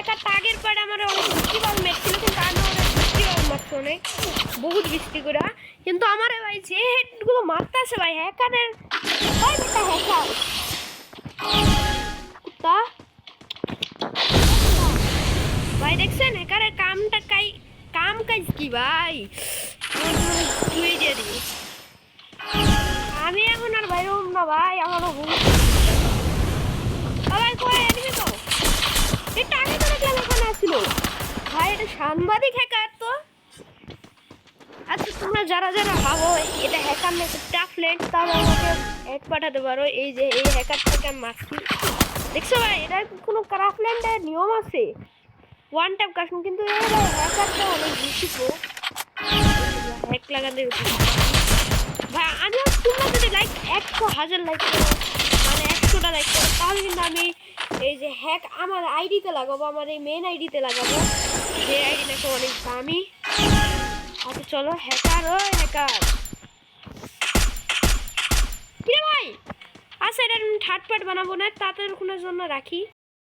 হ্যাকারটা আগের বার আমার অনেক বৃষ্টি বাল মেরছিল, কিন্তু আমি অনেক বৃষ্টি বাল মারছে অনেক, বহুত বৃষ্টি করে। কিন্তু আমার ভাই যে হেডগুলো মারতে আছে ভাই হ্যাকারের, ভাই বেটা হ্যাকার কুত্তা ভাই, দেখছেন হ্যাকারের কামটা কাম কাজ কি ভাই, তুই যে আমি এখন আর বাইরে না ভাই, আমারও বহুত ভাই কই এদিকে তো, এটা আগে তো দেখলাম এখানে আসছিল ভাই, এটা সাংবাদিক হ্যাকার তো। আচ্ছা তোমরা যারা যারা ভাবো এটা হ্যাকার না একটা টাফলেট, তাহলে আমাকে এক পাঠাতে পারো, এই যে এই হ্যাকারটাকে আমি মারছি, দেখছো ভাই এটার কোনো ক্রাফল্যান্ডের নিয়ম আছে, ওয়ান ট্যাপ কাস্টম, কিন্তু এই হ্যাকারটা অনেক বেশি প্রো, হ্যাক লাগাতে ভাই। আমি তোমরা যদি লাইক 100,000 লাইক করো, মানে 100টা লাইক করো, তাহলে কিন্তু আমি এই যে হ্যাক আমার আইডিতে লাগাবো, আমার এই মেন আইডিতে লাগাবো, যে আইডি নাকি অনেক দামি। আচ্ছা চলো হ্যাকার, ও হ্যাকার কি রে ভাই, আচ্ছা এটা থার্ড পার্ট বানাবো না, তাদের কোনো জন্য রাখি।